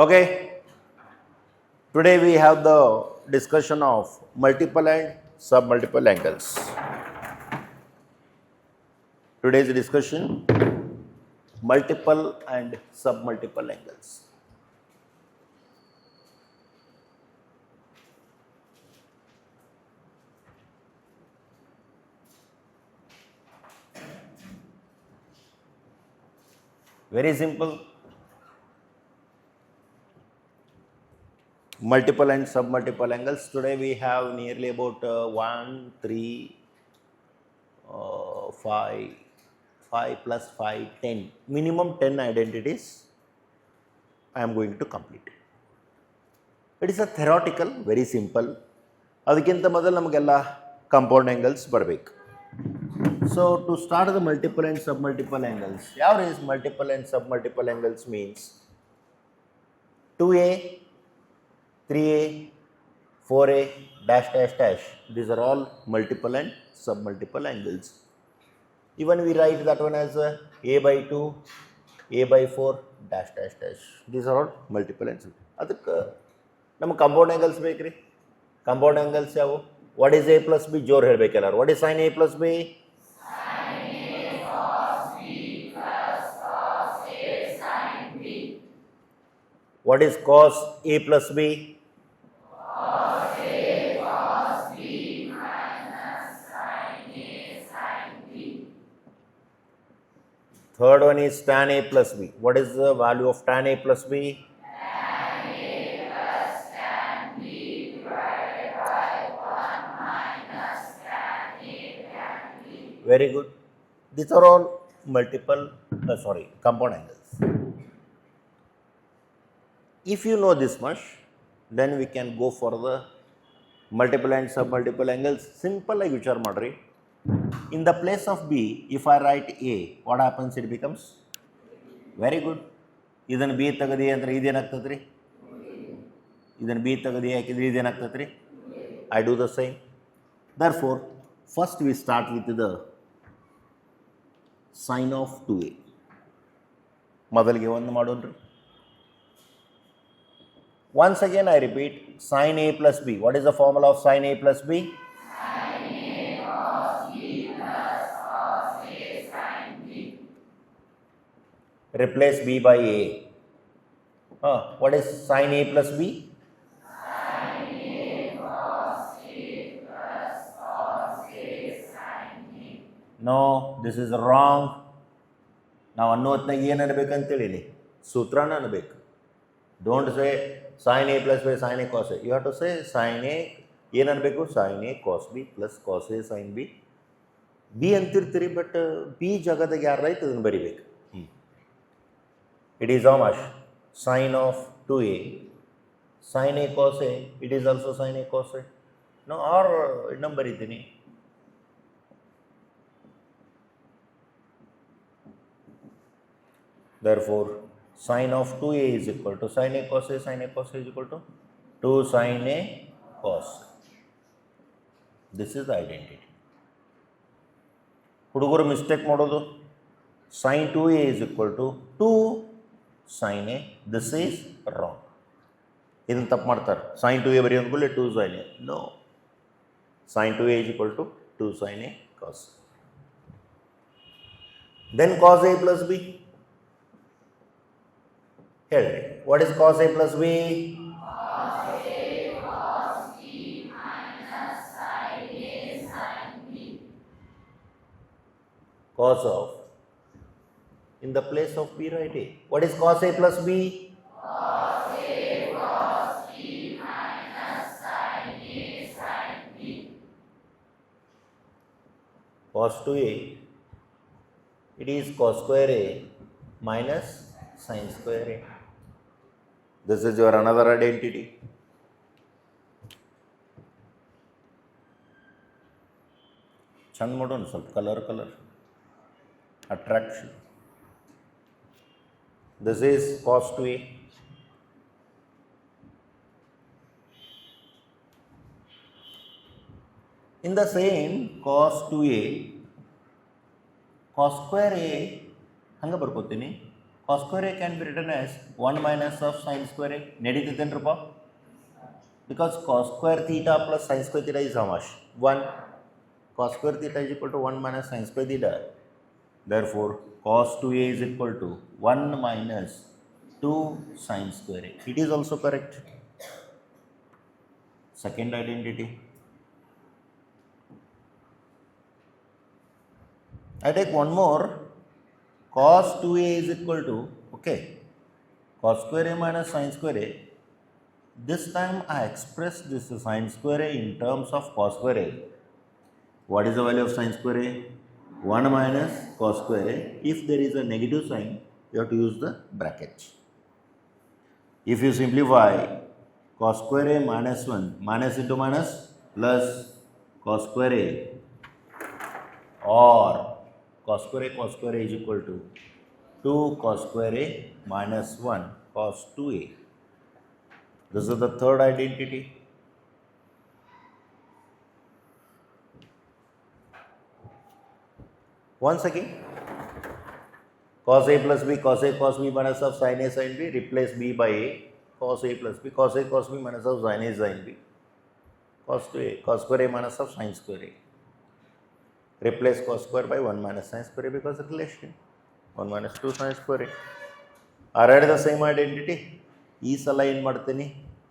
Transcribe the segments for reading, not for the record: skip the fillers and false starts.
Okay, today we have the discussion of multiple and submultiple angles. Today's discussion, multiple and submultiple angles. Very simple. Multiple and submultiple angles. Today we have nearly about 1, 3, 5, 5 plus 5, 10. Minimum 10 identities I am going to complete. It is a theoretical, very simple. ಅದಕ್ಕಿಂತ ಮೊದಲು ನಮಗೆಲ್ಲ compound angles ಬರಬೇಕು. So to start the multiple and submultiple angles, what is multiple and submultiple angles means 2a, 3a, 4a, dash dash dash. These are all multiple and submultiple angles. Even we write that one as a by 2, a by 4, dash dash dash. These are all multiple and submultiple. ಅದಕ್ಕೆ ನಮಗೆ compound angles ಬೇಕು ರೀ. Compound angles ಯಾವುವು? What is A plus B? ಜೋರು ಹೇಳಬೇಕು ಎಲ್ಲರೂ. What is sine A plus B? What is cos A plus B? Cos A cos B minus sin A sin B. Third one is tan A plus B. What is the value of tan A plus B? Tan A plus tan B divided by 1 minus tan A tan B. Very good. These are all compound angles. If you know this much, then we can go for the multiple and submultiple angles. Simple like vichar madri. In the place of B, if I write A, what happens? It becomes very good. Idan B tagadi andre idan agtadri. Idan B tagadi hakidri idan agtadri. I do the same. Therefore, first we start with the sine of 2A. ಮೊದಲಿಗೆ ಒಂದು ಮಾಡೋಣ್ರಿ. Once again I repeat, sin A plus B. What is the formula of sin A plus B? Sin A cos B plus cos A sin B. Replace B by A. What is sin A plus B? Sin A cos A plus cos A sin B. No, this is wrong. ನಾವು ಅನ್ನೋತ್ನಾಗ ಏನು ಅನ್ಬೇಕಂತೇಳಿ ಸೂತ್ರನ ಅನ್ಬೇಕು. Don't say sin A plus B sin A cos A. You have to say sin A ಏನು ಅನ್ಬೇಕು? sin A cos B plus cos A sin B. B ಅಂತಿರ್ತೀರಿ, but B ಜಾಗದಾಗ ಯಾರು right ಅದನ್ನು ಬರಿಬೇಕು. It is how much? Sin of 2A. Sin A cos A. It is also sin A cos A. No, or ಇನ್ನೊಂದು ಬರೀತೀನಿ. Therefore, sin of 2A is equal to sin A cos A. Sin A cos A is equal to 2 sin A cos A. This is the identity. ಹುಡುಗರು mistake ಮಾಡೋದು. sin 2A is equal to 2 sin A. This is wrong. ಇದನ್ನು ತಪ್ಪು ಮಾಡ್ತಾರೆ. sin 2A ಬರೀ ಅಂದ್ಕೊಳ್ಳಿ 2 sin A. No. sin 2A is equal to 2 sin A cos A. Then cos A plus B. ಹೇಳ್ರಿ, what is cos A plus B? Cos A cos B minus sin A sin B. Cos of, in the place of B write A. What is cos A plus B? Cos A cos B minus sin A sin B. Cos 2A, it is cos square A minus sin square A. This is your another identity. ಚಂದ ಮಾಡೋಣ, ಸ್ವಲ್ಪ colour attraction. This is cos 2A. In the same cos 2A, cos square A ಹಂಗೆ ಬರ್ಕೋತೀನಿ. Cos square A can be written as 1 minus of sin square A. ನಡೀತೈತೇನ್ರಪ್ಪ? Because cos square theta plus sin square theta is how much? 1. Cos square theta is equal to 1 minus sin square theta. Therefore, cos 2A is equal to 1 minus 2 sin square A. It is also correct. Second identity. I take one more. Cos 2A is equal to, okay, cos square A minus sin square A. This time I express this sin square A in terms of cos square A. What is the value of sin square A? 1 minus cos square A. If there is a negative sign, you have to use the bracket. If you simplify cos square A minus 1, minus into minus plus cos square A, or cos square A is equal to 2 cos square A minus 1 cos 2A. This is the third identity. Once again, cos A plus B, cos A cos B minus of sin A sin B, replace B by A, cos A plus B, cos A cos B minus of sin A sin B, cos 2A, cos square A minus of sin square A. Replace cos square by 1 minus sin square A because of relation. 1 minus 2 sin square A. Already the same identity. ಈ ಸಲ ಏನು ಮಾಡ್ತೀನಿ,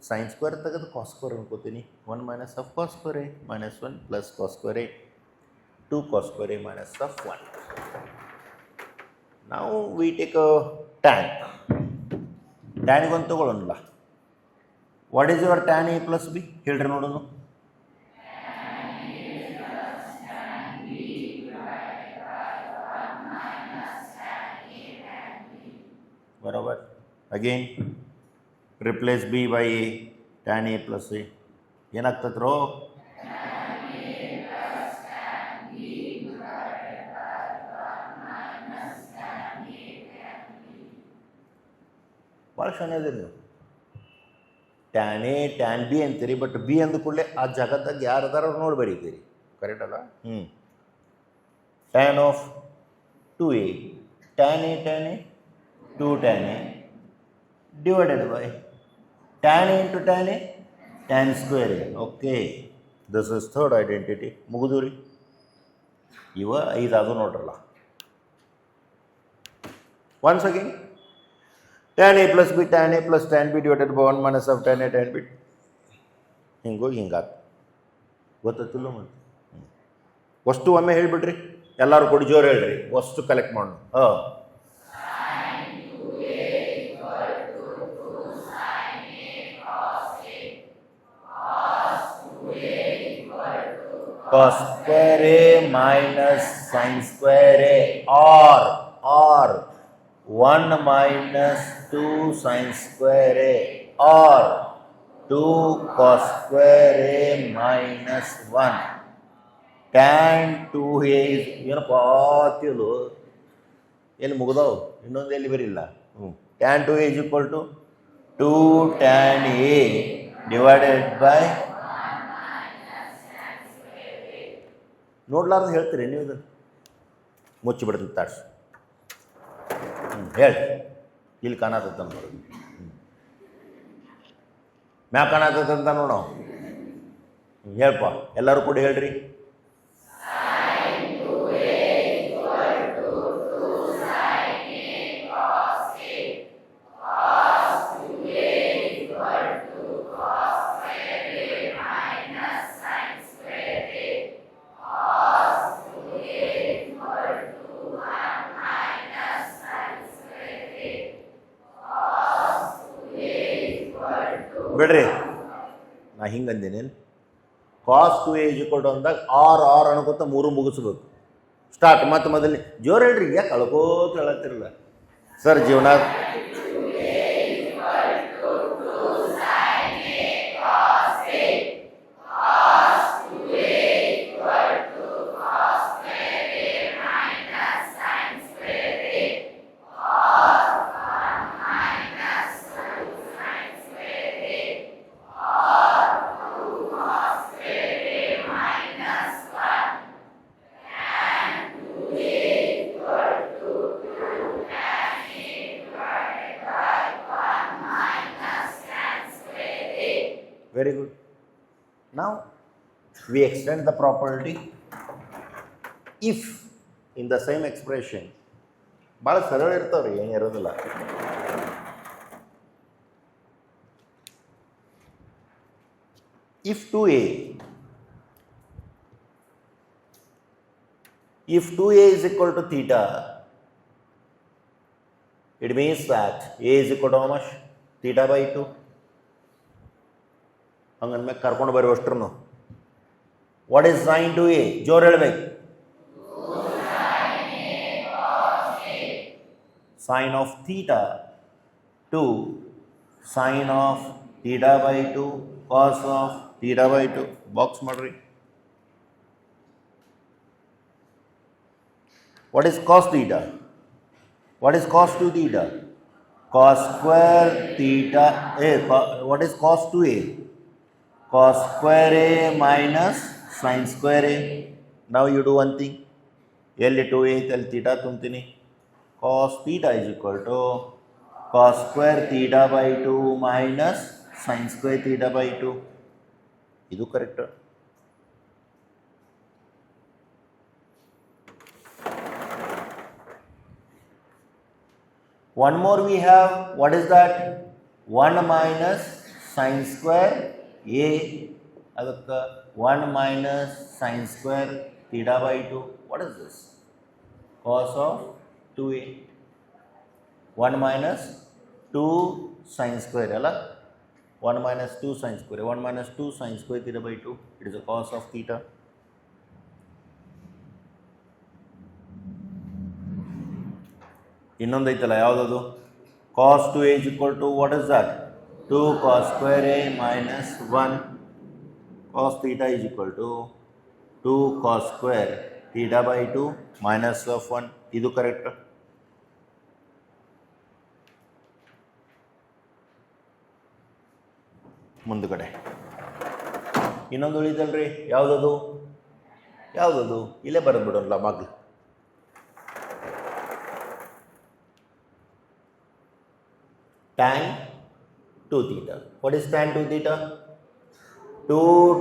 sin square ತೆಗೆದು cos square ಅನ್ಕೋತೀನಿ. 1 minus of cos square A minus 1 plus cos square A, 2 cos square A minus of 1. Now we take a tan. Tan ಗೊಂದು ತಗೊಳ್ಳೋಣ. What is your tan A plus B? ಹೇಳ್ರಿ ನೋಡೋಣ. बराबर. Again, replace B by A, tan A plus A. ಏನಾಗ್ತದೆ rho? ಭಾಳ ಚೆನ್ನಾಗಿದೆ ನೀವು. Tan A tan B ಅಂತೀರಿ, but B ಅಂದ ಕೂಡಲೇ ಆ ಜಾಗದಾಗ ಯಾರು ಅದಾರ ಅವ್ರು ನೋಡಿ ಬರೀತೀರಿ. ಕರೆಕ್ಟ್ ಅಲ್ಲ? Tan of 2A, tan A 2 tan A divided by tan A into tan A, tan square A. Okay, this is third identity. ಮುಗಿದು ರೀ. ಇವ 5 ಅದು ನೋಡ್ರಲ್ಲ. Once again, tan A plus B, tan A plus tan B divided by 1 minus of tan A tan B. ಹಿಂಗೋಗಿ ಹಿಂಗಾತ. ಗೊತ್ತಿಲ್ಲ ಮತ್ತೆ. ಅಷ್ಟು ಒಮ್ಮೆ ಹೇಳಿಬಿಡ್ರಿ. ಎಲ್ಲರೂ ಕೊಡಿ ಜೋರು ಹೇಳ್ರಿ. ಅಷ್ಟು ಕಲೆಕ್ಟ್ ಮಾಡೋಣ. cos square A minus sin square A, or 1 minus 2 sin square A, or 2 cos square A minus 1. tan 2A is, ಏನಪ್ಪ ತಿಳು ಎಲ್ಲಿ ಮುಗಿದವು, ಇನ್ನೊಂದು ಎಲ್ಲಿ ಬರಿಲ್ಲ. tan 2A is equal to 2 tan A divided by, ನೋಡ್ಲಾರ್ದು ಹೇಳ್ತೀರಿ ನೀವು ಇದನ್ನು? ಮುಚ್ಚಿಬಿಡ್ತೀನಿ ತಾಡ್ಸಿ. ಹೇಳಿ, ಇಲ್ಲಿ ಕಾಣತೈತಂತ ನೋಡೋದು. ಮ್ಯಾಪ್ ಕಾಣತೈತಂತ ನೋಡೋ. ಹೇಳಪ್ಪ, ಎಲ್ಲರೂ ಕೂಡ ಹೇಳ್ರಿ. ಬಿಡ್ರಿ, ನಾ ಹಿಂಗಂದೇನೆ. ಕಾಸ್ 2A is equal to ಅಂದಾಗ ಆರ್ ಅನ್ಕೋತ 3 ಮುಗಿಸ್ಬೇಕು. ಸ್ಟಾರ್ಟ್. ಮತ್ತೆ ಮೊದಲನೇ ಜೋರು ಹೇಳ್ರಿ, ಯಾಕೆ ಅಳ್ಕೋತ ಹೇಳತ್ತಿರಲ್ಲ ಸರ್ ಜೀವನ. Very good. Now we extend the property. If in the same expression, ಭಾಳ ಸರಳ ಇರ್ತಾವ್ರಿ, ಏನು ಇರೋದಿಲ್ಲ. If 2a is equal to theta, it means that a is equal to how much? Theta by 2. ಹಂಗಂದ್ಮೇಲೆ ಕರ್ಕೊಂಡು ಬರುವಷ್ಟ್ರು ವಾಟ್ ಈಸ್ sin 2a? ಜೋರು ಹೇಳ್ಬೇಕು. Sin of theta 2 sin of theta by 2 cos of theta by 2. Box ಮಾಡ್ರಿ. What is cos theta? What is cos 2 theta? Cos square theta a. What is cos 2a? Cos square a minus sin square a. Now you do one thing. ಎಲ್ಲಿ 2a ಅಲ್ಲಿ theta ತುಂಬ್ತೀನಿ. Cos theta is equal to cos square theta by 2 minus sin square theta by 2. ಇದು correct. One more we have. What is that? 1 minus sin square a. ಅದಕ್ಕೆ 1 minus sin square theta by 2. What is this? Cos of 2a. 1 minus 2 sin square ಅಲ್ಲ, 1 minus 2 sin square. 1 minus 2 sin square theta by 2. It is a cos of theta. ಇನ್ನೊಂದು ಐತಲ್ಲ, ಯಾವುದದು? cos 2a is equal to what is that? 2 cos square a minus 1. Cos theta is equal to 2 cos square theta by 2 minus of 1. ಇದು correct. ಮುಂದುಗಡೆ ಇನ್ನೊಂದು ಉಳಿದಲ್ರಿ, ಯಾವುದದು? ಇಲ್ಲೇ ಬರೆದು ಬಿಡೋಲ್ಲ ಮಗ್ಳು. tan 2 theta. What is tan 2 theta? 2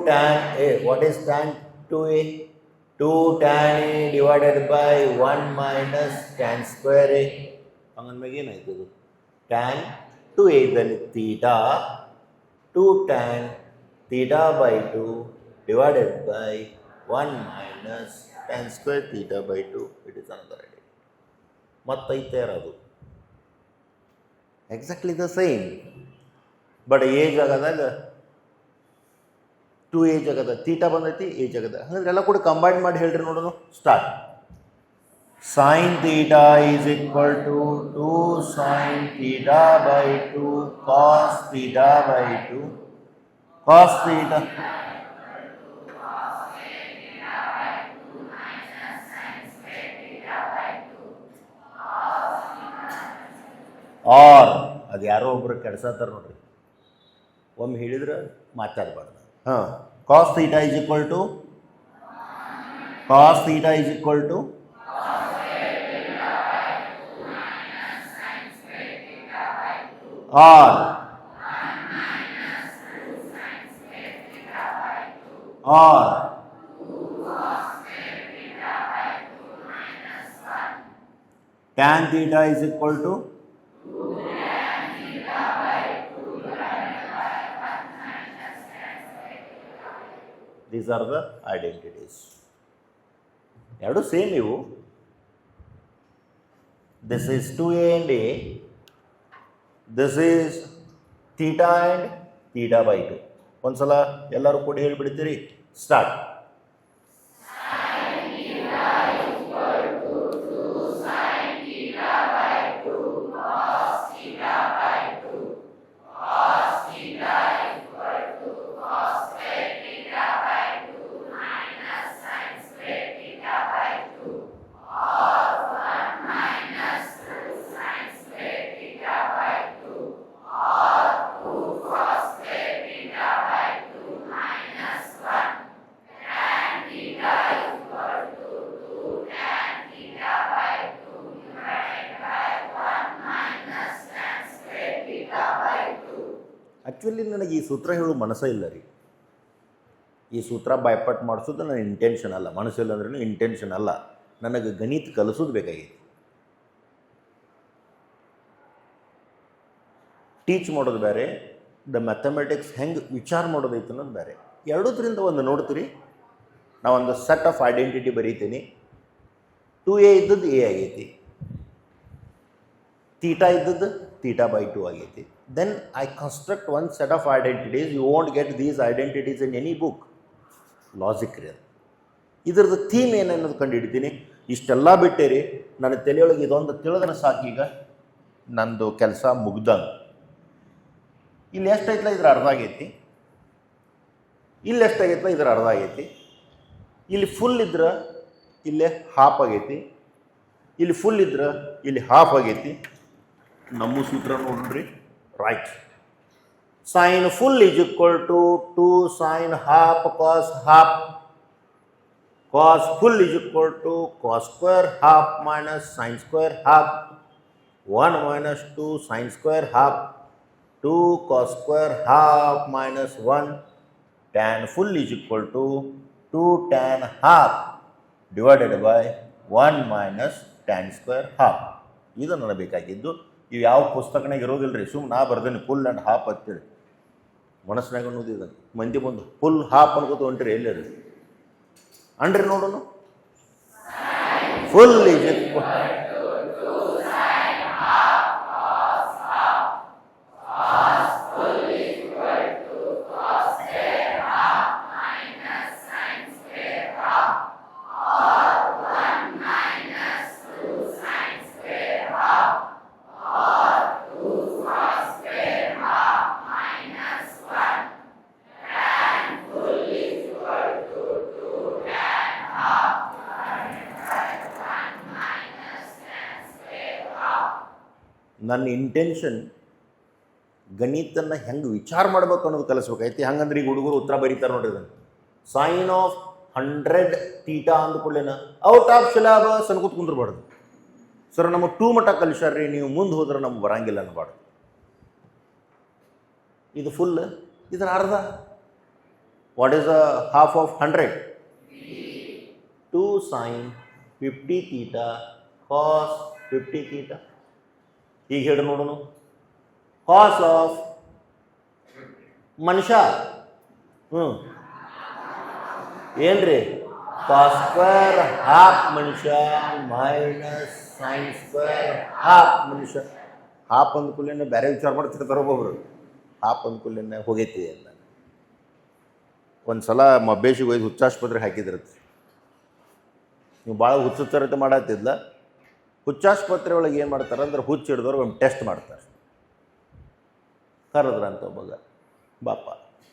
tan a. What is tan 2a? 2 tan a divided by 1 minus tan square a. ಹಂಗಂದ್ಮೇಲೆ ಏನಾಯ್ತದು? tan 2a ಇದ್ದಲ್ಲಿ theta 2 tan theta by 2 divided by 1 minus tan square theta by 2. It is another idea. ಮತ್ತೈತೆ ಇರೋದು exactly the same, but A ಜಾಗದಾಗ 2a ಜಾಗದ theta ಬಂದೈತಿ, A ಜಾಗದ. ಹಂಗಂದ್ರೆ ಎಲ್ಲ ಕೂಡ combine ಮಾಡಿ ಹೇಳ್ರಿ ನೋಡೋಣ. Start. sin theta is equal to 2 sin theta by 2 cos theta by 2 cos theta R ಅದು ಯಾರೋ ಒಬ್ರು ಕೆಡ್ಸತ್ತಾರ ನೋಡ್ರಿ, ಒಮ್ಮೆ ಹೇಳಿದ್ರೆ ಮಾತಾಡಬಾರ್ದು. ಹಾಂ, cos theta is equal to or tan theta is equal to these are the identities. ಎರಡು ಸೇಮ್ ಇವು. This is 2a and a. This is theta and theta by 2. ಒಂದ್ಸಲ ಎಲ್ಲರೂ ಕೂಡ ಹೇಳಿಬಿಡ್ತೀರಿ. ಸ್ಟಾರ್ಟ್. ಆ್ಯಕ್ಚುಲಿ ನನಗೆ ಈ ಸೂತ್ರ ಹೇಳೋ ಮನಸ್ಸೇ ಇಲ್ಲ ರೀ. ಈ ಸೂತ್ರ ಬಾಯ್ಪಾಟ್ ಮಾಡಿಸೋದು ನನ್ನ ಇಂಟೆನ್ಷನ್ ಅಲ್ಲ, ಮನಸ್ಸಿಲ್ಲ ಅಂದ್ರೂ ಇಂಟೆನ್ಷನ್ ಅಲ್ಲ. ನನಗೆ ಗಣಿತ ಕಲಿಸೋದು ಬೇಕಾಗಿತ್ತು, ಟೀಚ್ ಮಾಡೋದು ಬೇರೆ, ದ ಮ್ಯಾಥಮೆಟಿಕ್ಸ್ ಹೆಂಗೆ ವಿಚಾರ ಮಾಡೋದೈತೆ ಅನ್ನೋದು ಬೇರೆ. ಎರಡೂದ್ರಿಂದ ಒಂದು ನೋಡ್ತೀರಿ. ನಾವೊಂದು ಸೆಟ್ ಆಫ್ ಐಡೆಂಟಿಟಿ ಬರೀತೀನಿ. 2a ಇದ್ದದ್ದು a ಆಗೈತಿ, ಥೀಟಾ ಇದ್ದದ್ದು θ/2 ಆಗೈತಿ. Then I construct one set of identities. You want get these identities in any book. Logic ರೀ ಅದು. ಇದ್ರದ್ದು ಥೀಮ್ ಏನನ್ನೋದು ಕಂಡು ಹಿಡಿತೀನಿ. ಇಷ್ಟೆಲ್ಲ ಬಿಟ್ಟೇರಿ, ನನ್ನ ತಲೆಯೊಳಗೆ ಇದೊಂದು ತಿಳಿದ್ರೆ ಸಾಕೀಗ ನಂದು ಕೆಲಸ ಮುಗ್ದಂಗೆ. ಇಲ್ಲಿ ಎಷ್ಟೈತಲ್ಲ ಇದ್ರ ಅರ್ಧ ಆಗೈತಿ, ಇಲ್ಲಿ ಎಷ್ಟಾಗೈತಲ್ಲ ಇದ್ರ ಅರ್ಧ ಆಗೈತಿ. ಇಲ್ಲಿ ಫುಲ್ ಇದ್ರೆ ಇಲ್ಲೇ ಹಾಫ್ ಆಗೈತಿ, ಇಲ್ಲಿ ಫುಲ್ ಇದ್ರೆ ಇಲ್ಲಿ ಹಾಫ್ ಆಗೈತಿ. ನಮ್ಮ ಸೂತ್ರ ನೋಡ್ರಿ, right. Sine full is equal to 2 sine half cos half. Cos full is equal to cos square half minus sine square half. 1 minus 2 sine square half. 2 cos square half minus 1 tan full is equal to 2 tan half divided by 1 minus tan square half. ಇದು ನನಗೆ ಬೇಕಾಗಿದ್ದು. ಇವು ಯಾವ ಪುಸ್ತಕನಾಗ ಇರೋದಿಲ್ಲ ರೀ, ಸುಮ್ಮನೆ ನಾ ಬರ್ದೇನೆ full and half ಅಂತೇಳಿ. ಮನಸ್ಸಿನಾಗ ಅನ್ನೋದು ಇದೆ. ಮಂದಿ ಬಂದು ಫುಲ್ ಹಾಫ್ ಅನ್ಕೋತ ಹೊಂಟ್ರಿ ಎಲ್ಲರಿ ಅನ್ರಿ ನೋಡೋಣ. ಫುಲ್ ಈಸ್ ಈಕ್ವಲ್ ನನ್ನ ಇಂಟೆನ್ಷನ್ ಗಣಿತನ್ನು ಹೆಂಗೆ ವಿಚಾರ ಮಾಡ್ಬೇಕು ಅನ್ನೋದು ಕಲಿಸ್ಬೇಕಾಯ್ತು. ಹಂಗಂದ್ರೆ ಈಗ ಹುಡುಗರು ಉತ್ತರ ಬರೀತಾರೆ ನೋಡ್ರಿ, ಅದನ್ನು ಸೈನ್ ಆಫ್ 100 ಥೀಟಾ ಅಂದ್ಕೊಳ್ಳೇನ ಔಟ್ ಆಫ್ ಸಿಲಾಬಸ್ ಅನ್ಕೋತ ಕುಂದ್ರಬಾರ್ದು. ಸರ್ ನಮಗೆ 2 ಮಟ್ಟ ಕಲಿಸ್ಯಾರ್ರಿ, ನೀವು ಮುಂದೆ ಹೋದ್ರೆ ನಮ್ಗೆ ಬರಂಗಿಲ್ಲ ಅನ್ಬಾರ್ದು. ಇದು ಫುಲ್, ಇದರ ಅರ್ಧ. What is the half of 100? 2 sine 50 theta cos 50 theta. ಈಗ ಹೇಳಿ ನೋಡೋಣ. ಕಾಸ್ ಆಫ್ ಮನುಷ್ಯ ಏನ್ರಿ? ಕಾಸ್ ಸ್ಕ್ವೇರ್ ಹಾಫ್ ಮನುಷ್ಯ ಮೈನಸ್ ಸೈನ್ ಸ್ಕ್ವೇರ್ ಹಾಫ್ ಮನುಷ್ಯ. ಹಾಫ್ ಅಂದ್ಕೂಲೇನೆ ಬೇರೆ ವಿಚಾರ ಮಾಡ್ತಿರ್ತಾರೆ ಒಬ್ಬೊಬ್ರು. ಹಾಫ್ ಅಂದ್ಕೂಲೇನೆ ಹೋಗೈತಿ ಅಂತ. ಒಂದು ಸಲ ಮಬ್ಬೇಶಿಗೆ ಹೋಗಿ ಹುಚ್ಚಾಸ್ಪತ್ರೆಗೆ ಹಾಕಿದ್ರತ್ತೆ. ನೀವು ಭಾಳ ಹುಚ್ಚುತ್ತರತೆ ಮಾಡತ್ತಿದ್ಲ. ಹುಚ್ಚಾಸ್ಪತ್ರೆ ಒಳಗೆ ಏನು ಮಾಡ್ತಾರೆ ಅಂದ್ರೆ, ಹುಚ್ಚು ಹಿಡಿದವ್ರು ಒಂದು ಟೆಸ್ಟ್ ಮಾಡ್ತಾರೆ. ಕರೆದ್ರ ಅಂತ ಒಬ್ಬಗ, ಬಾಪ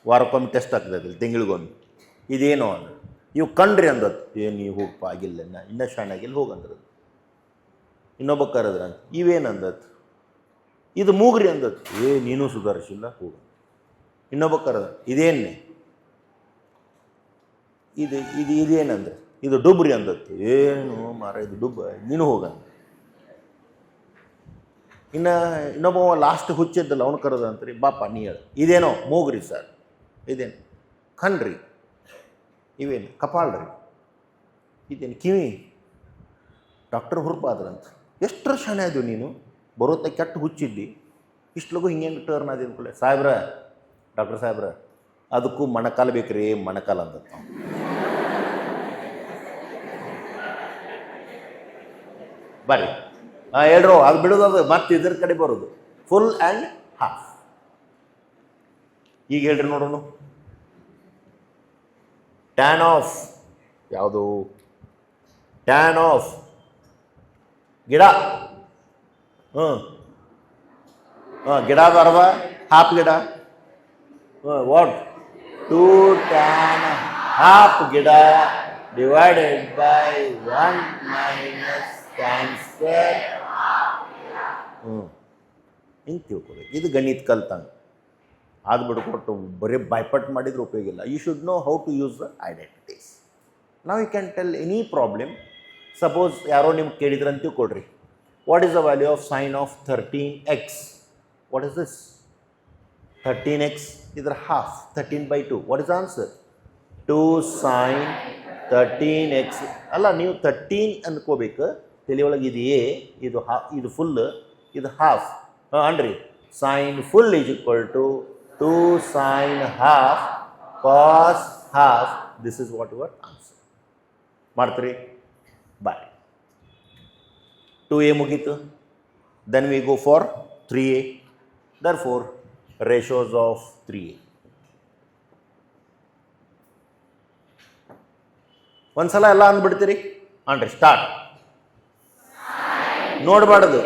ವಾರಕ್ಕೊಮ್ಮೆ ಟೆಸ್ಟ್ ಆಗ್ತದೆ, ತಿಂಗಳಿಗೊಮ್ಮೆ. ಇದೇನೋ ಅಂದ್ರೆ ಇವು ಕಂಡ್ರಿ ಅಂದತ್ತು. ಏನು ನೀವು ಹೋಗಪ್ಪ ಆಗಿಲ್ಲ, ಇನ್ನೂ ಶಾಣಾಗಿಲ್ಲ ಹೋಗಂದ್ರದ್ದು. ಇನ್ನೊಬ್ಬ ಕರೆದ್ರ ಅಂತ, ಇವೇನು ಅಂದತ್ತು. ಇದು ಮೂಗ್ರಿ ಅಂದತ್ತು. ನೀನು ಸುಧಾರಿಸಿಲ್ಲ ಹೋಗ. ಇನ್ನೊಬ್ಬ ಕರೆದ, ಇದೇನೇ ಇದು ಇದು ಇದೇನಂದ್ರೆ, ಇದು ಡುಬ್ರಿ ಅಂದತ್ತು. ಏನು ಮಾರ ಇದು ಡುಬ್ಬ, ನೀನು ಹೋಗಂದ. ಇನ್ನೊಬ್ಬ ಲಾಸ್ಟ್ ಹುಚ್ಚಿದ್ದಲ್ಲ, ಅವನು ಕರೆದ ಅಂತ್ರಿ. ಬಾಪ ನೀ ಹೇಳ, ಇದೇನೋ ಮೂಗ್ರಿ ಸರ್, ಇದೇನು ಕಣ್ರಿ, ಇವೇನು ಕಪಾಳ್ರಿ, ಇದೇನು ಕಿವಿ. ಡಾಕ್ಟರ್ ಹುರ್ಪಾದ್ರಂತ. ಎಷ್ಟರ ಶಾಣೆ ಅದು ನೀನು, ಬರೋತ್ತ ಕೆಟ್ಟ ಹುಚ್ಚಿದ್ದಿ, ಇಷ್ಟು ಲಗು ಹಿಂಗೆ ಟರ್ನ್ ಆದಿ ಅಂದ್ಕೊಳ್ಳೆ. ಸಾಹೇಬ್ರ, ಡಾಕ್ಟರ್ ಸಾಹೇಬ್ರ, ಅದಕ್ಕೂ ಮಣಕಾಲ ಬೇಕ್ರಿ, ಮಣಕಾಲ ಅಂದತ್ತ. ಬರ್ರಿ ಹೇಳ್ರು, ಅದು ಬಿಡೋದು, ಅದು ಮತ್ತೆ ಇದ್ರ ಕಡೆ ಬರೋದು ಫುಲ್ ಆ್ಯಂಡ್ ಹಾಫ್. ಈಗ ಹೇಳ್ರಿ ನೋಡೋಣ. ಟ್ಯಾನ್ ಆಫ್ ಯಾವುದು? ಟ್ಯಾನ್ ಆಫ್ ಗಿಡ. ಗಿಡದ ಅರ್ಧ ಹಾಫ್ ಗಿಡ. ವಾಟ್? 2 tan ಹಾಫ್ ಗಿಡ divided by 1 minus tan square. ಹಿಂಗೆ ತಿಳ್ಕೊಬೇಕು. ಇದು ಗಣಿತ ಕಲ್ತಂಗೆ. ಅದು ಬಿಡ್ಕೊಟ್ಟು ಬರೀ ಬಾಯ್ಪಟ್ ಮಾಡಿದ್ರೆ ಉಪಯೋಗ ಇಲ್ಲ. You should know how to use the identities. ನಾವು you can tell any problem. Suppose ಯಾರೋ ನಿಮ್ಗೆ ಕೇಳಿದ್ರೆ ಅಂತ ತಿಳ್ಕೊಳ್ರಿ, what is the value of sine of 13x? What is this? 13x ಇದರ half 13/2. What is answer? 2 sin 13x. ಅಲ್ಲ, ನೀವು 13 ಅಂದ್ಕೋಬೇಕು, ತಲೆಯೊಳಗೆ ಇದು ಎ, ಇದು ಫುಲ್, ಇದು ಹಾಫ್ ಅನ್ರಿ. Sine full is equal to 2 sin half cos half. This is what your answer. ಮಾಡ್ತೀರಿ? ಬಾಯ್. 2a ಮುಗೀತು. Then we go for 3a. Therefore, ratios of 3a. ಒಂದ್ಸಲ ಎಲ್ಲ ಅಂದ್ಬಿಡ್ತೀರಿ ಅನ್ರಿ. ಸ್ಟಾರ್ಟ್. ನೋಡಬಾರ್ದು.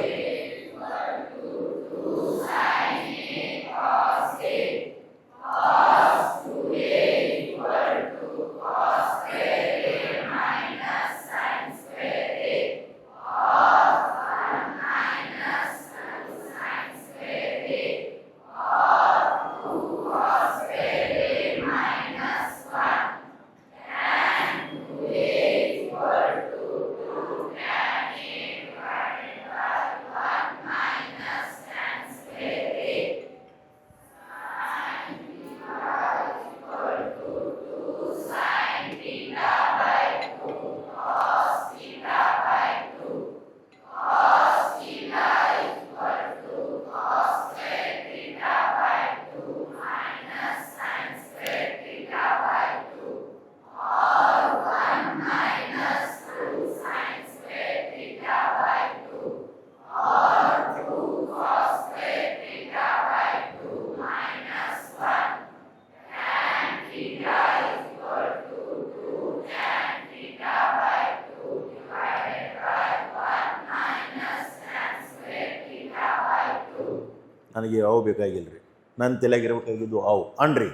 ನನಗೆ ಅವು ಬೇಕಾಗಿಲ್ಲ ರೀ, ನನ್ನ ತಲೆಗಿರ್ಬೇಕಾಗಿದ್ದು ಅವು ಅನ್ರಿ.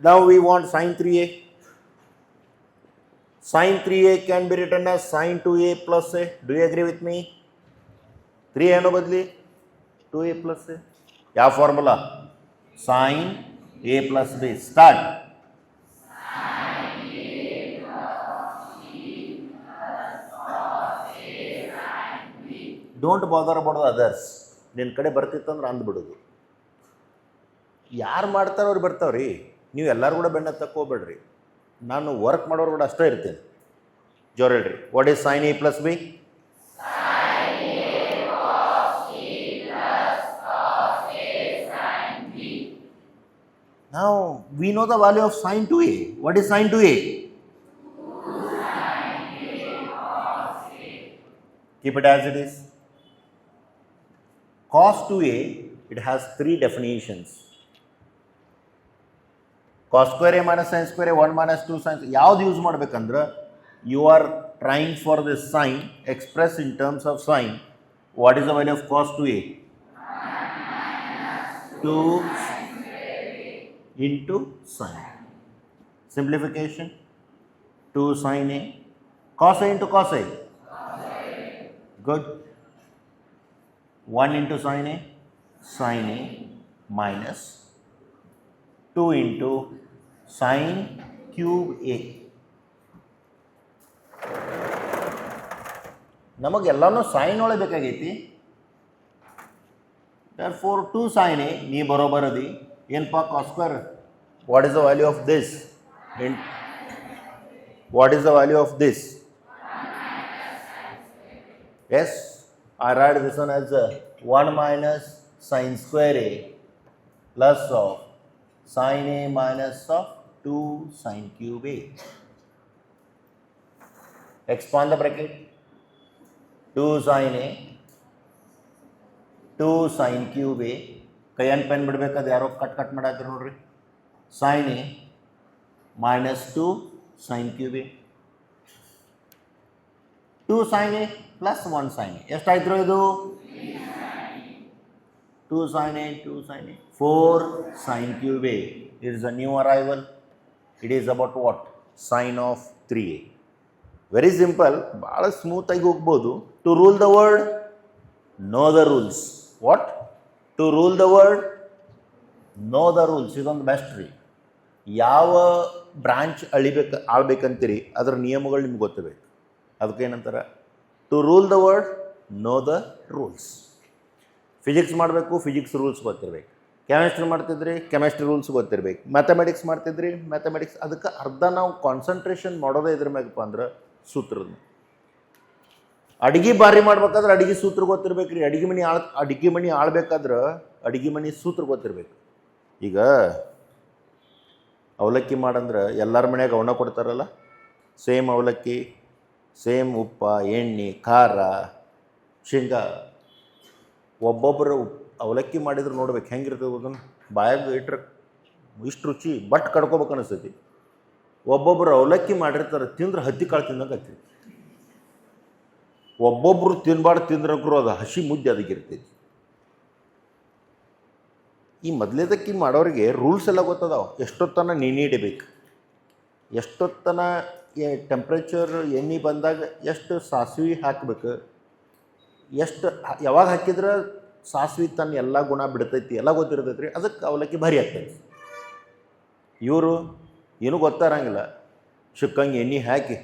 Now we want sin 3a. Sin 3a can be written as sin 2a plus a. Do you agree with me? 3a ಅನ್ನೋ ಬದಲಿ 2a plus a. ಯಾವ formula? sin a plus b. Start. Don't bother about the others. ನಿನ್ನ ಕಡೆ ಬರ್ತಿತ್ತಂದ್ರೆ ಅಂದ್ಬಿಡೋದು. ಯಾರು ಮಾಡ್ತಾರೋ ಅವ್ರು ಬರ್ತಾವ್ರಿ. ನೀವು ಎಲ್ಲರೂ ಕೂಡ ಬೆನ್ನ ತಕ್ಕೋಬೇಡ್ರಿ. ನಾನು ವರ್ಕ್ ಮಾಡೋರು ಕೂಡ ಅಷ್ಟೇ ಇರ್ತೇನೆ. ಜೋರು ಹೇಳ್ರಿ. What is sine A plus B? Now we know the value of sin 2a. What is sin 2a? Keep it as it is. Cos 2a, it has three definitions. Cos square a minus sin square a 1 minus 2 sin. ಯಾವ್ದು use ಮಾಡ್ಬೇಕಂದ್ರೆ, you are trying for this sign expressed in terms of sign. What is the value of cos 2a? 2 into sin. Simplification. 2 sin a. Cos a into cos a. Good. 1 into sin a minus 2 into sin cube a. ನಮಗೆಲ್ಲನೂ sine ಒಳಗೆ ಬೇಕಾಗೈತಿ. therefore 2 sin a ನೀ ಬರೋಬರದಿ ಏನಪ್ಪ cos square. what is the value of this? what is the value of this? yes, I write this one as 1 minus sin square a plus of sin a minus of 2 sin cube a. Expand the bracket. 2 sin a 2 sin cube a. ಕೈಯನ್ನು pen ಬಿಡಬೇಕಾದ್ರೆ ಯಾರೋ cut ಮಾಡಾಕ್ತಾರೆ ನೋಡ್ರಿ. sin a minus 2 sin cube a. 2 sin A plus 1 sin A ಎಷ್ಟಾಯ್ತು ಇದು 2 sin A 4 sin cube A. It is a new arrival. It is about what? Sine of 3A. Very simple. ಭಾಳ ಸ್ಮೂತಾಗಿ ಹೋಗ್ಬೋದು. To rule the world, know the rules. What? To rule the world, know the rules. ಇದೊಂದು best ರೀ. ಯಾವ branch ಆಳ್ಬೇಕಂತೀರಿ ಅದರ ನಿಯಮಗಳು ನಿಮ್ಗೆ ಗೊತ್ತಿರಬೇಕು. ಅದಕ್ಕೆ ಏನಂತಾರೆ to rule the world know the rules. Physics ಮಾಡಬೇಕು, ಫಿಸಿಕ್ಸ್ ರೂಲ್ಸ್ ಗೊತ್ತಿರಬೇಕು. ಕೆಮಿಸ್ಟ್ರಿ ಮಾಡ್ತಿದ್ರಿ, ಕೆಮಿಸ್ಟ್ರಿ ರೂಲ್ಸ್ ಗೊತ್ತಿರಬೇಕು. ಮ್ಯಾಥಮೆಟಿಕ್ಸ್ ಮಾಡ್ತಿದ್ರಿ, ಮ್ಯಾಥಮೆಟಿಕ್ಸ್. ಅದಕ್ಕೆ ಅರ್ಧ ನಾವು ಕಾನ್ಸಂಟ್ರೇಷನ್ ಮಾಡೋದೇ ಇದ್ರ ಮ್ಯಾಗಪ್ಪ ಅಂದ್ರೆ ಸೂತ್ರದ. ಅಡುಗೆ ಬಾರಿ ಮಾಡ್ಬೇಕಾದ್ರೆ ಅಡುಗೆ ಸೂತ್ರ ಗೊತ್ತಿರ್ಬೇಕು ರೀ. ಅಡುಗೆ ಮನೆ ಆಳ್ಬೇಕಾದ್ರೆ ಅಡುಗೆ ಮನೆ ಸೂತ್ರ ಗೊತ್ತಿರ್ಬೇಕು. ಈಗ ಅವಲಕ್ಕಿ ಮಾಡಂದ್ರೆ ಎಲ್ಲರ ಮನ್ಯಾಗ ಅವನ್ನ ಕೊಡ್ತಾರಲ್ಲ, ಸೇಮ್ ಅವಲಕ್ಕಿ, ಸೇಮ್ ಉಪ್ಪ, ಎಣ್ಣೆ, ಖಾರ, ಶೇಂಗಾ. ಒಬ್ಬೊಬ್ಬರು ಅವಲಕ್ಕಿ ಮಾಡಿದ್ರೆ ನೋಡ್ಬೇಕು ಹೆಂಗಿರ್ತದೆ. ಅದನ್ನು ಬಾಯಾಗ ಇಟ್ರೆ ಇಷ್ಟು ರುಚಿ ಬಟ್ ಕಡ್ಕೋಬೇಕು ಅನಿಸ್ತೈತಿ. ಒಬ್ಬೊಬ್ಬರು ಅವಲಕ್ಕಿ ಮಾಡಿರ್ತಾರೆ, ತಿಂದ್ರೆ ಹತ್ತಿ ಕಾಳು ತಿನ್ನಂಗೆ ಆಗ್ತೈತಿ. ಒಬ್ಬೊಬ್ಬರು ತಿಂದ್ರಂಕರು ಅದು ಹಸಿ ಮುದ್ದೆ ಅದಕ್ಕಿರ್ತೈತಿ. ಈ ಮೊದಲೇದಕ್ಕೆ ಮಾಡೋರಿಗೆ ರೂಲ್ಸ್ ಎಲ್ಲ ಗೊತ್ತದಾವ. ಎಷ್ಟೊತ್ತನ ನೆನೆ ಇಡಬೇಕು, ಎಷ್ಟೊತ್ತನ ಟೆಂಪ್ರೇಚರ್ ಎಣ್ಣೆ ಬಂದಾಗ ಎಷ್ಟು ಸಾಸಿವೆ ಹಾಕಬೇಕು, ಎಷ್ಟು ಯಾವಾಗ ಹಾಕಿದ್ರೆ ಸಾಸಿವೆ ತನ್ನ ಎಲ್ಲ ಗುಣ ಬಿಡ್ತೈತಿ ಎಲ್ಲ ಗೊತ್ತಿರ್ತೈತಿ ರೀ. ಅದಕ್ಕೆ ಅವಲಕ್ಕಿ ಭಾರಿ ಆಗ್ತೈತಿ. ಇವರು ಏನೂ ಗೊತ್ತಾರಂಗಿಲ್ಲ, ಸಿಕ್ಕಂಗೆ ಎಣ್ಣೆ ಹಾಕಿ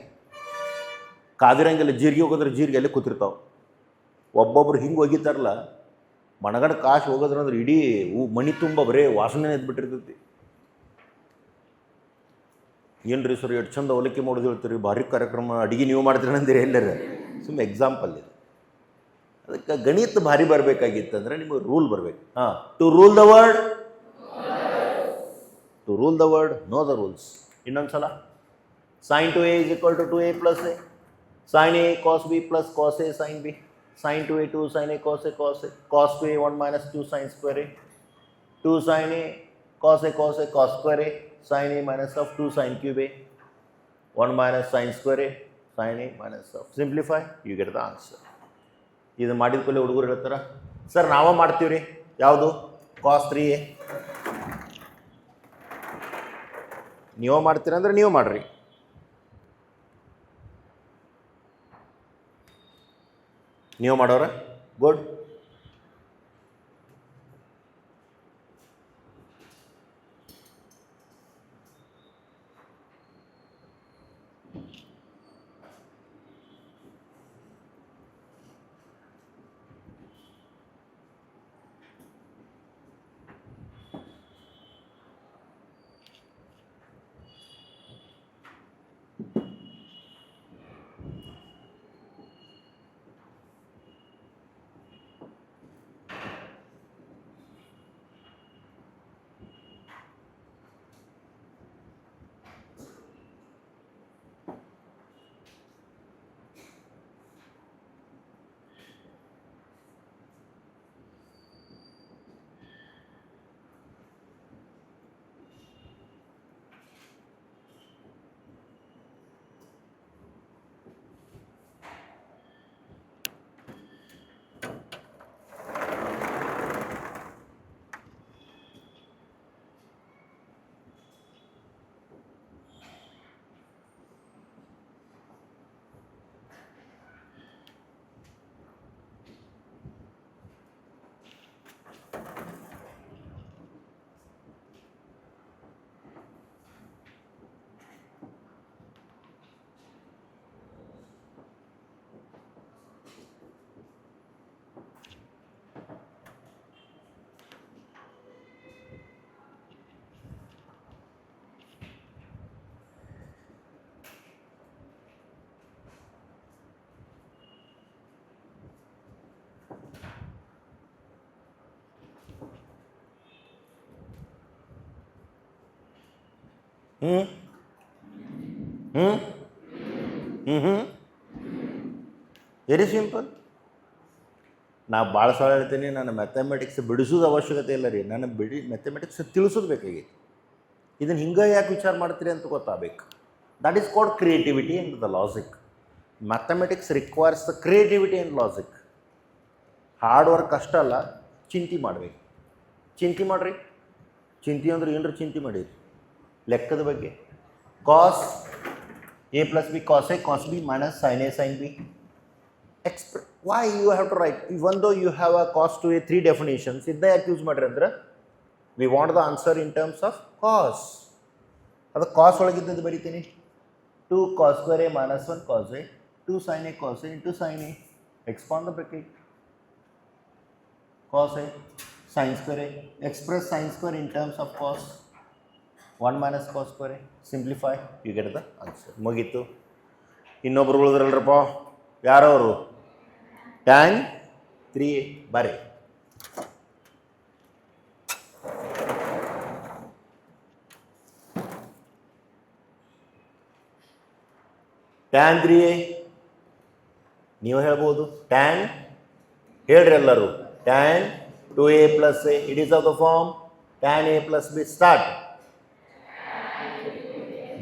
ಕಾದಿರಂಗಿಲ್ಲ. ಜೀರಿಗೆ ಹೋಗೋದ್ರೆ ಜೀರಿಗೆ ಅಲ್ಲಿ ಕೂತಿರ್ತಾವೆ. ಒಬ್ಬೊಬ್ರು ಹಿಂಗೆ ಒಗಿತಾರಲ್ಲ, ಮಣಗಡ ಕಾಶು ಹೋಗೋದ್ರಂದ್ರೆ ಇಡೀ ಮಣಿ ತುಂಬ ಬರೇ ವಾಸನೆ ಎದ್ಬಿಟ್ಟಿರ್ತೈತಿ. ಏನು ರೀ ಸರ್ ಎಷ್ಟು ಚಂದ ಅವಲಕ್ಕಿ ಮಾಡೋದು ಹೇಳ್ತೀರಿ, ಭಾರಿ ಕಾರ್ಯಕ್ರಮ, ಅಡುಗೆ ನೀವು ಮಾಡ್ತೀರಿ ಅಂದಿರಿ ಎಲ್ಲರ. ಸುಮ್ಮನೆ ಎಕ್ಸಾಂಪಲ್ ಇದು. ಅದಕ್ಕೆ ಗಣಿತ ಭಾರಿ ಬರಬೇಕಾಗಿತ್ತಂದ್ರೆ ನಿಮಗೆ ರೂಲ್ ಬರಬೇಕು. ಹಾಂ, to rule the world, to rule the world know the rules. ಇನ್ನೊಂದು ಸಲ sin 2A is equal to 2A plus A. Sin A cos B plus cos A sin B. Sin 2A 2 sin A cos A cos A. Cos 2A 1 minus 2 sin square A. 2 sin A cos A cos A cos square A. Sin A minus of 2 sin cube A. 1 minus sin square A. Sin A minus of. Simplify, you get the answer. ಇದು ಮಾಡಿದ ಕೂಡಲೇ ಹುಡುಗರು ಹೇಳ್ತಾರೆ, sir ನಾವೇ ಮಾಡ್ತೀವಿ ರೀ. ಯಾವುದು? cos 3A. ನೀವು ಮಾಡ್ತೀರಂದ್ರೆ ನೀವು ಮಾಡಿರಿ. ನೀವು ಮಾಡೋರ ಗುಡ್. Very simple. ನಾ ಭಾಳ ಸಲ ಹೇಳ್ತೀನಿ, ನಾನು ಮ್ಯಾಥಮೆಟಿಕ್ಸ್ ಬಿಡಿಸೋದು ಅವಶ್ಯಕತೆ ಇಲ್ಲ ರೀ. ನಾನು ಮ್ಯಾಥಮೆಟಿಕ್ಸ್ ತಿಳಿಸೋದು ಬೇಕಾಗೈತಿ. ಇದನ್ನು ಹಿಂಗೆ ಯಾಕೆ ವಿಚಾರ ಮಾಡ್ತೀರಿ ಅಂತ ಗೊತ್ತಾಗಬೇಕು. That is called creativity and the logic. Mathematics requires the creativity and logic. Hard work ಅಷ್ಟಲ್ಲ, ಚಿಂತೆ ಮಾಡಬೇಕು. ಚಿಂತೆ ಮಾಡಿರಿ. ಚಿಂತೆ ಅಂದ್ರೆ ಏನರ ಚಿಂತೆ ಮಾಡಿರಿ ಲೆಕ್ಕದ ಬಗ್ಗೆ. Cos A plus B cos A cos B minus sine A sine B. Why you have to write? Even though you have a cos to a 3 definitions, ಇದನ್ನ ಯಾಕೆ ಯೂಸ್ ಮಾಡ್ರಿ ಅಂದ್ರೆ we want the answer in terms of cos. ಅದು cos ಒಳಗಿದ್ದದ್ದು ಬರೀತೀನಿ. 2 cos square a minus 1 cos a 2 sin a cos a into sin a. Expand the bracket. Cos a sin square a. Express sin square in terms of cos. 1 minus cos square a. Simplify. You get the answer. ಮುಗೀತು. ಇನ್ನೊಬ್ರು ಉಳಿದ್ರಲ್ರಪ್ಪ, ಯಾರವರು? tan 3a ಬರ್ರಿ. tan 3a ನೀವು ಹೇಳ್ಬೋದು. tan ಹೇಳ್ರಿ ಎಲ್ಲರೂ. tan 2a plus a, it is of the form tan a plus b. Start.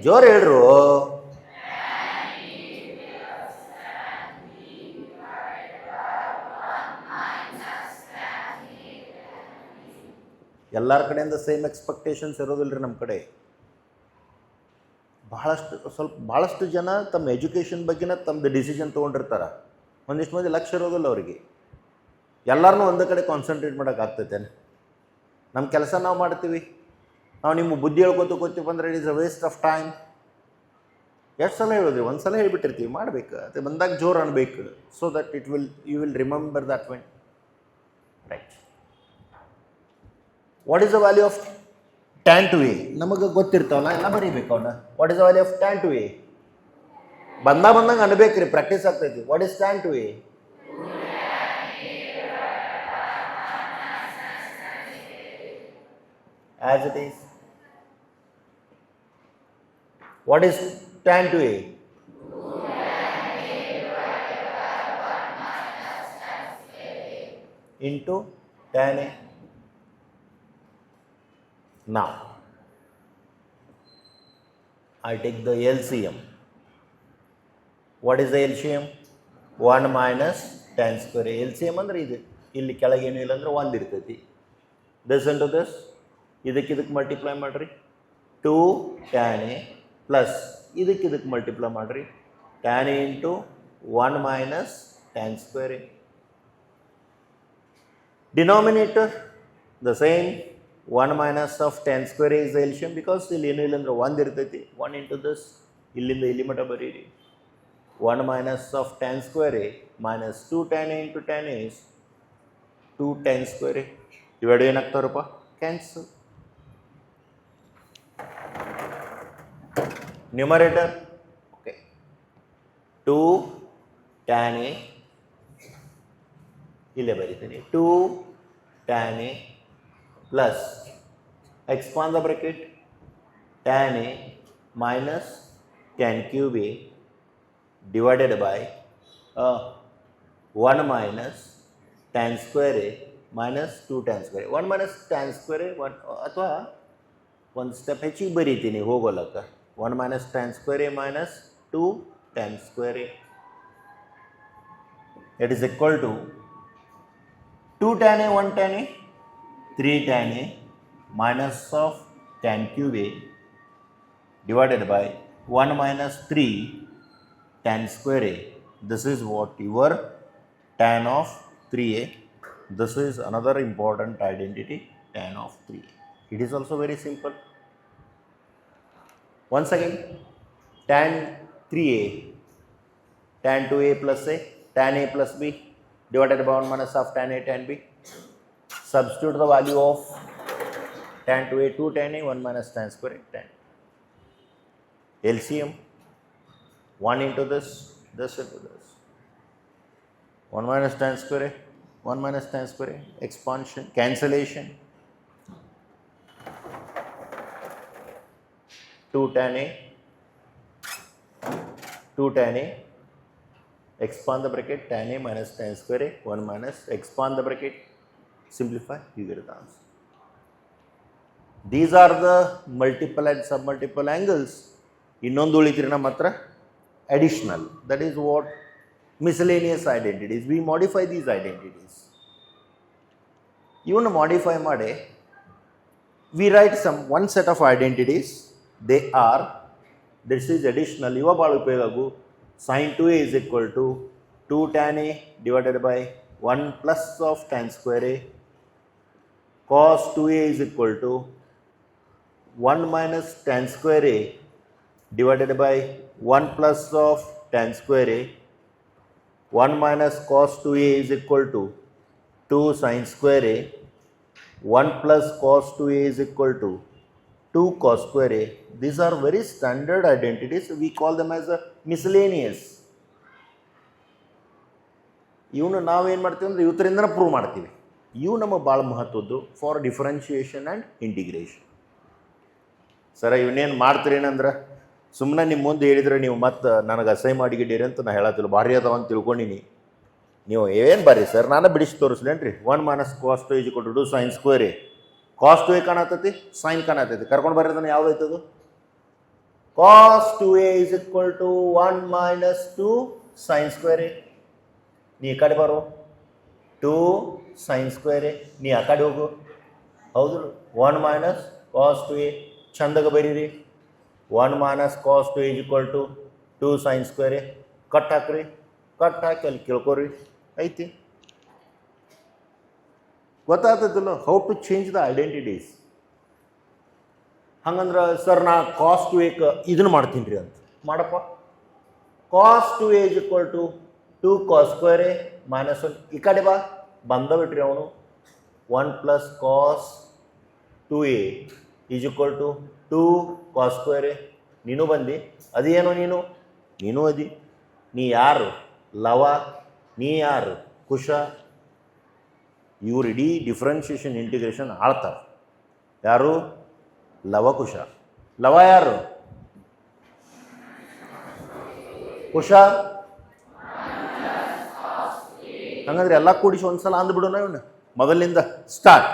ಜೋರು ಹೇಳ್ರು. ಎಲ್ಲರ ಕಡೆಯಿಂದ ಸೇಮ್ ಎಕ್ಸ್ಪೆಕ್ಟೇಷನ್ಸ್ ಇರೋದಿಲ್ಲ ರೀ ನಮ್ಮ ಕಡೆ. ಭಾಳಷ್ಟು ಜನ ತಮ್ಮ ಎಜುಕೇಷನ್ ಬಗ್ಗೆನ ತಮ್ಮದು ಡಿಸಿಷನ್ ತೊಗೊಂಡಿರ್ತಾರೆ. ಒಂದಿಷ್ಟು ಮಂದಿ ಲಕ್ಷ್ಯ ಇರೋದಿಲ್ಲ ಅವರಿಗೆ. ಎಲ್ಲರನ್ನೂ ಒಂದೇ ಕಡೆ ಕಾನ್ಸಂಟ್ರೇಟ್ ಮಾಡೋಕ್ಕಾಗ್ತೈತೆ? ನಮ್ಮ ಕೆಲಸ ನಾವು ಮಾಡ್ತೀವಿ. ನಾವು ನಿಮ್ಮ ಬುದ್ಧಿ ಹೇಳ್ಕೊತ ಕೂತೀವಿ ಅಂದರೆ it is a waste of time. ಎಷ್ಟು ಸಲ ಹೇಳಿದ್ವಿ? ಒಂದು ಸಲ ಹೇಳ್ಬಿಟ್ಟಿರ್ತೀವಿ, ಮಾಡಬೇಕು. ಅದು ಬಂದಾಗ ಜೋರು ಅನ್ಬೇಕು. So that you will remember that when. Right. What is the value of tan 2a? ನಮಗೆ ಗೊತ್ತಿರ್ತಾವಲ್ಲ, ಎಲ್ಲ ಬರೀಬೇಕು ಅವನ್ನ. What is the value of tan 2a? ಬಂದಂಗೆ ಅನ್ಬೇಕು ರೀ, ಪ್ರಾಕ್ಟೀಸ್ ಆಗ್ತೈತಿ. What is tan 2a? As it is. What is tan 2a? Into tan a. Now, I take the LCM. What is the LCM? 1 minus tan square a. LCM ಅಂದರೆ ಇದು. ಇಲ್ಲಿ ಕೆಳಗೇನು ಇಲ್ಲ ಅಂದ್ರೆ 1 ಇರ್ತೈತಿ. This into this. ಇದಕ್ಕೆ multiply ಮಾಡಿರಿ. 2 tan a plus ಇದಕ್ಕೆ multiply ಮಾಡಿರಿ. tan a into 1 minus tan square a. Denominator the same. 1 minus of tan square a is the LCM because ಇಲ್ಲಿ ಏನೂ ಇಲ್ಲ ಅಂದ್ರೆ 1 ಇರ್ತೈತಿ. 1 into this. ಇಲ್ಲಿಂದ ಇಲ್ಲಿ ಮಟ್ಟ ಬರೀರಿ. 1 minus of tan square a minus 2 tan a into tan a is 2 tan square a. ಇವೆರಡು ಏನಾಗ್ತಾರಪ್ಪ? Cancel. Numerator okay. 2 tan a ಇಲ್ಲೇ ಬರೀತೀನಿ. 2 tan a plus expand the bracket tan a minus tan cube a divided by 1 minus tan square a minus 2 tan square a. 1 minus tan square a ಅಥವಾ ಒಂದು step ಹೆಚ್ಚಿಗೆ ಬರೀತೀನಿ ಹೋಗೋಲಕ್ಕ. 1 minus tan square a minus 2 tan square a. It is equal to 2 tan a 1 tan a 3 tan a minus of tan cube a divided by 1 minus 3 tan square a. This is what your tan of 3a. This is another important identity, tan of 3a. It is also very simple. Once again, tan 3a, tan 2a plus a, tan a plus b divided by 1 minus of tan a tan b. Substitute the value of tan 2a 2 tan a 1 minus tan square a tan. LCM 1 into this into this. 1 minus tan square a 1 minus tan square a. Expansion, cancellation. 2 tan a 2 tan a. Expand the bracket tan a minus tan square a 1 minus. Expand the bracket. Simplify, you get the answer. These are the multiple and submultiple angles. ಇನ್ನೊಂದು ಉಳಿತೀರಿ ನಮ್ಮ ಹತ್ರ additional. That is what miscellaneous identities. We modify these identities. Even modify made, we write one set of identities. They are, this is additional. Iva baal upayogagu. Sin 2a is equal to 2 tan a divided by 1 plus of tan square a. Cos 2a is equal to 1 minus tan square a divided by 1 plus of tan square a. 1 minus cos 2a is equal to 2 sin square a. 1 plus cos 2a is equal to 2 cos square a. These are very standard identities. We call them as a miscellaneous. ಇವನು ನಾವೇನು ಮಾಡ್ತೀವಿ ಅಂದರೆ ಇವತ್ತರಿಂದನೇ prove ಮಾಡ್ತೀವಿ. ಇವು ನಮಗೆ ಭಾಳ ಮಹತ್ವದ್ದು for differentiation and integration. ಸರ ಇವನ್ನೇನು ಮಾಡ್ತೀರೇನಂದ್ರೆ ಸುಮ್ಮನೆ ನಿಮ್ಮ ಮುಂದೆ ಹೇಳಿದರೆ ನೀವು ಮತ್ತೆ ನನಗೆ ಅಸಹ್ಯ ಮಾಡಿಗಿದ್ದೀರಿ ಅಂತ ನಾನು ಹೇಳತ್ತಿಲ್ಲ. ಭಾರಿ ಅದಾವ ಅಂತ ತಿಳ್ಕೊಂಡಿನಿ. ನೀವು ಏನು ಬರ್ರಿ ಸರ್, ನಾನು ಬಿಡಿಸಿ ತೋರಿಸ್ಲೇನು ರೀ. 1 minus cos 2 is equal to 2 sin square a. cos 2a ಕಾಣತೈತಿ, ಸೈನ್ ಕಾಣತೈತಿ. ಕರ್ಕೊಂಡು ಬರ್ರಿ ಅದನ್ನು ಯಾವುದೈತದು? cos 2a is equal to 1 minus 2 sin square a. ನೀ ಈ ಕಡೆ ಬರೋ 2 sin square a. ನೀ ಆ ಕಡೆ ಹೋಗು. ಹೌದು, 1 minus cos 2a. ಚಂದಾಗ ಬರೀರಿ. 1 minus cos 2 is equal to 2 sin square a. Cut ಹಾಕ್ರಿ. ಕಟ್ ಹಾಕಿ ಅಲ್ಲಿ ಕೇಳ್ಕೊರಿ. ಐತಿ ಗೊತ್ತಾಗ್ತದಲ್ಲ how to change the identities. ಹಂಗಂದ್ರೆ ಸರ್ ನಾ ಕಾಸ್ 2a ಇದನ್ನು ಮಾಡ್ತೀನಿ ರೀ ಅಂತ ಮಾಡಪ್ಪ. ಕಾಸ್ 2a is equal to 2 cos square a minus 1. ಈ ಕಡೆ ಬಾ, ಬಂದ ಬಿಟ್ರಿ ಅವನು. 1 plus cos 2a is equal to 2 cos square a. ನೀನು ಬಂದು ಅದೇನೋ ನೀನು ಅದಿ. ನೀ ಯಾರು ಲವ, ನೀ ಯಾರು ಕುಶ. ಇವ್ರು ಇಡೀ ಡಿಫ್ರೆನ್ಷಿಯೇಷನ್ ಇಂಟಿಗ್ರೇಷನ್ ಆಳ್ತಾರೆ. ಯಾರು? ಲವಕುಶ. ಲವ ಯಾರು? ಕುಶ. ಹಂಗಂದ್ರೆ ಎಲ್ಲ ಕೂಡಿಸಿ ಒಂದ್ಸಲ ಅಂದ್ಬಿಡೋಣ ಇವನು ಮೊದಲಿನಿಂದ ಸ್ಟಾರ್ಟ್.